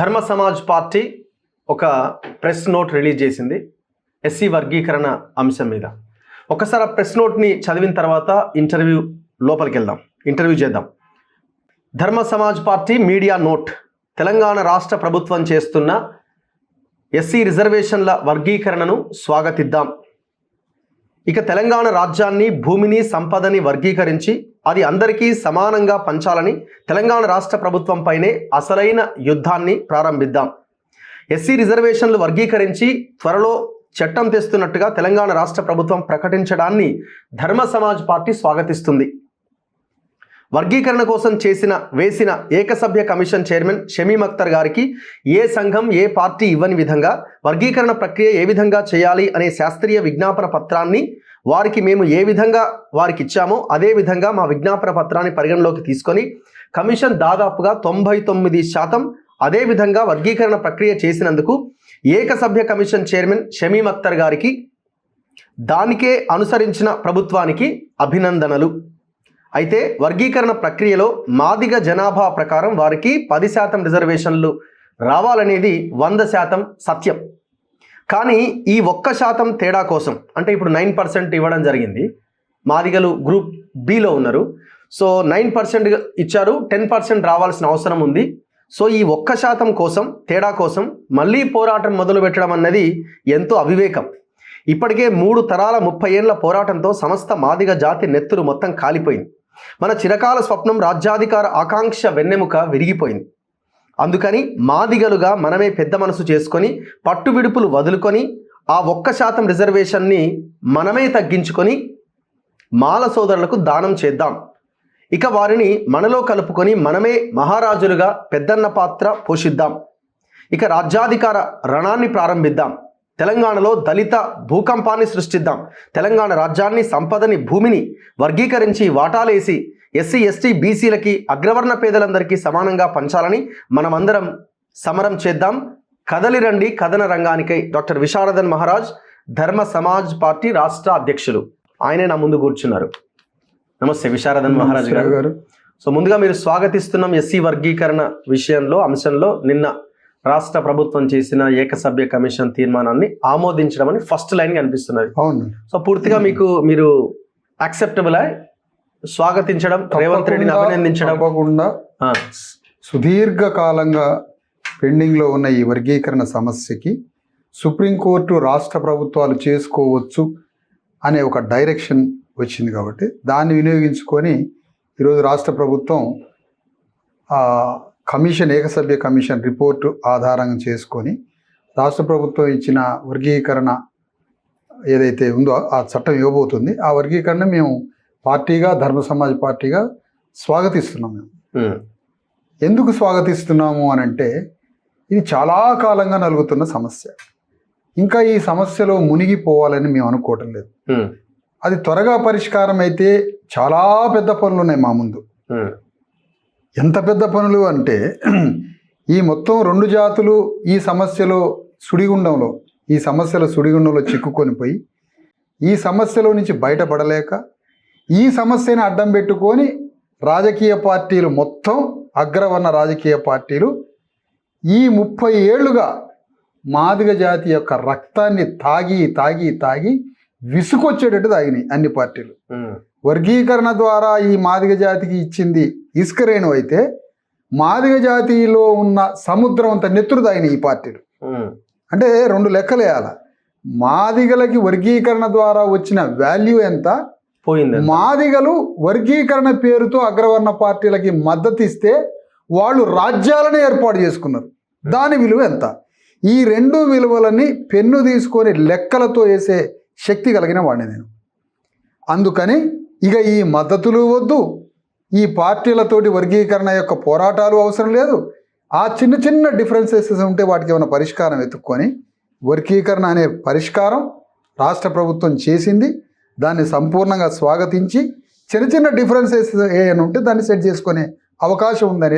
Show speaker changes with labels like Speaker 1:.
Speaker 1: ధర్మ సమాజ్ పార్టీ ఒక press note release చేసింది ఎస్సీ వర్గీకరణ అంశం మీద. ఒకసారి ఆ ప్రెస్ నోట్ని చదివిన తర్వాత ఇంటర్వ్యూ చేద్దాం. ధర్మ Samaj party media note. Telangana రాష్ట్ర ప్రభుత్వం చేస్తున్న ఎస్సీ రిజర్వేషన్ల వర్గీకరణను స్వాగతిద్దాం. ఇక తెలంగాణ రాజ్యాన్ని, భూమిని, సంపదని వర్గీకరించి అది అందరికీ సమానంగా పంచాలని తెలంగాణ రాష్ట్ర ప్రభుత్వంపైనే అసలైన యుద్ధాన్ని ప్రారంభిద్దాం. ఎస్సీ రిజర్వేషన్లు వర్గీకరించి త్వరలో చట్టం తెస్తున్నట్టుగా తెలంగాణ రాష్ట్ర ప్రభుత్వం ప్రకటించడాన్ని ధర్మ సమాజ్ పార్టీ స్వాగతిస్తుంది. వర్గీకరణ కోసం వేసిన ఏకసభ్య కమిషన్ చైర్మన్ షమీమ్ అఖ్తర్ గారికి ఏ సంఘం, ఏ పార్టీ ఇవ్వని విధంగా వర్గీకరణ ప్రక్రియ ఏ విధంగా చేయాలి అనే శాస్త్రీయ విజ్ఞాపన పత్రాన్ని మేము ఏ విధంగా వారికి ఇచ్చామో అదే విధంగా మా విజ్ఞాపన పత్రాన్ని పరిగణలోకి తీసుకొని కమిషన్ దాదాపుగా 99% అదే విధంగా వర్గీకరణ ప్రక్రియ చేసినందుకు ఏకసభ్య కమిషన్ చైర్మన్ షమీమ్ అఖ్తర్ గారికి, దానికే అనుసరించిన ప్రభుత్వానికి అభినందనలు. అయితే వర్గీకరణ ప్రక్రియలో మాదిగ జనాభా ప్రకారం వారికి 10% రిజర్వేషన్లు రావాలనేది 100% సత్యం. కానీ ఈ 1% తేడా కోసం, అంటే ఇప్పుడు 9% ఇవ్వడం జరిగింది. మాదిగలు గ్రూప్ బిలో ఉన్నారు. సో 9% ఇచ్చారు, 10% రావాల్సిన అవసరం ఉంది. సో ఈ 1% కోసం, తేడా కోసం మళ్ళీ పోరాటం మొదలు పెట్టడం అన్నది ఎంతో అవివేకం. ఇప్పటికే 3 తరాల 30 ఏళ్ల పోరాటంతో సమస్త మాదిగ జాతి నెత్తురు మొత్తం కాలిపోయింది. మన చిరకాల స్వప్నం, రాజ్యాధికార ఆకాంక్ష వెన్నెముక విరిగిపోయింది. అందుకని మాదిగలుగా మనమే పెద్ద మనసు చేసుకొని పట్టు విడుపులు వదులుకొని ఆ 1% రిజర్వేషన్ని మనమే తగ్గించుకొని మాల సోదరులకు దానం చేద్దాం. ఇక వారిని మనలో కలుపుకొని మనమే మహారాజులుగా పెద్దన్న పాత్ర పోషిద్దాం. ఇక రాజ్యాధికార రణాన్ని ప్రారంభిద్దాం. తెలంగాణలో దళిత భూకంపాన్ని సృష్టిద్దాం. తెలంగాణ రాజ్యాన్ని, సంపదని, భూమిని వర్గీకరించి వాటాలేసి ఎస్సీ, ఎస్టీ, బీసీలకి, అగ్రవర్ణ పేదలందరికీ సమానంగా పంచాలని మనమందరం సమరం చేద్దాం. కదలి రండి కథన రంగానికై. డాక్టర్ విశారదన్ మహారాజ్, ధర్మ సమాజ్ పార్టీ రాష్ట్ర అధ్యక్షులు, ఆయనే నా ముందు కూర్చున్నారు. నమస్తే విశారదన్ మహారాజ్ గారు. సో ముందుగా మీరు స్వాగతిస్తున్నాం ఎస్సీ వర్గీకరణ అంశంలో నిన్న రాష్ట్ర ప్రభుత్వం చేసిన ఏకసభ్య కమిషన్ తీర్మానాన్ని ఆమోదించడం అని ఫస్ట్ లైన్ కనిపిస్తున్నది.
Speaker 2: అవును.
Speaker 1: సో పూర్తిగా మీరు యాక్సెప్టబుల్ స్వాగతించడం, రేవంత్ రెడ్డిని అభినందించడం.
Speaker 2: తప్పకుండా. సుదీర్ఘకాలంగా పెండింగ్లో ఉన్న ఈ వర్గీకరణ సమస్యకి సుప్రీంకోర్టు రాష్ట్ర ప్రభుత్వాలు చేసుకోవచ్చు అనే ఒక డైరెక్షన్ వచ్చింది కాబట్టి దాన్ని వినియోగించుకొని ఈరోజు రాష్ట్ర ప్రభుత్వం ఏకసభ్య కమిషన్ రిపోర్టు ఆధారంగా చేసుకొని రాష్ట్ర ప్రభుత్వం ఇచ్చిన వర్గీకరణ ఏదైతే ఉందో ఆ చట్టం ఇవ్వబోతుంది. ఆ వర్గీకరణ మేము పార్టీగా, ధర్మ సమాజ్ పార్టీగా స్వాగతిస్తున్నాం. మేము ఎందుకు స్వాగతిస్తున్నాము అని అంటే, ఇది చాలా కాలంగా నలుగుతున్న సమస్య. ఇంకా ఈ సమస్యలో మునిగిపోవాలని మేము అనుకోవటం లేదు. అది త్వరగా పరిష్కారం అయితే చాలా పెద్ద పనులు ఉన్నాయి మా ముందు. ఎంత పెద్ద పనులు అంటే, ఈ మొత్తం 2 జాతులు ఈ సమస్యలో సుడిగుండంలో చిక్కుకొని పోయి ఈ సమస్యలో నుంచి బయటపడలేక ఈ సమస్యని అడ్డం పెట్టుకొని రాజకీయ పార్టీలు, మొత్తం అగ్రవర్ణ రాజకీయ పార్టీలు ఈ 30 ఏళ్లుగా మాదిగ జాతి యొక్క రక్తాన్ని తాగి విసుకొచ్చేటట్టు తాగినాయి అన్ని పార్టీలు. వర్గీకరణ ద్వారా ఈ మాదిగ జాతికి ఇచ్చింది ఇసుకరేణు అయితే, మాదిగ జాతిలో ఉన్న సముద్రం అంత నెత్తురు తాగినాయి ఈ పార్టీలు. అంటే 2 లెక్కలు వేయాల. మాదిగలకి వర్గీకరణ ద్వారా వచ్చిన వాల్యూ ఎంత పోయింది. మాదిగలు వర్గీకరణ పేరుతో అగ్రవర్ణ పార్టీలకి మద్దతు ఇస్తే వాళ్ళు రాజ్యాలనే ఏర్పాటు చేసుకున్నారు. దాని విలువ ఎంత? ఈ 2 విలువలని పెన్ను తీసుకొని లెక్కలతో వేసే శక్తి కలిగిన వాడిని నేను. అందుకని ఇక ఈ మద్దతులు వద్దు, ఈ పార్టీలతోటి వర్గీకరణ యొక్క పోరాటాలు అవసరం లేదు. ఆ చిన్న డిఫరెన్సెస్ ఉంటే వాటికి ఏమైనా పరిష్కారం వెతుక్కొని, వర్గీకరణ అనే పరిష్కారం రాష్ట్ర ప్రభుత్వం చేసింది. దాన్ని సంపూర్ణంగా స్వాగతించి చిన్న డిఫరెన్సెస్ ఏమైనా ఉంటే దాన్ని సెట్ చేసుకునే అవకాశం ఉందని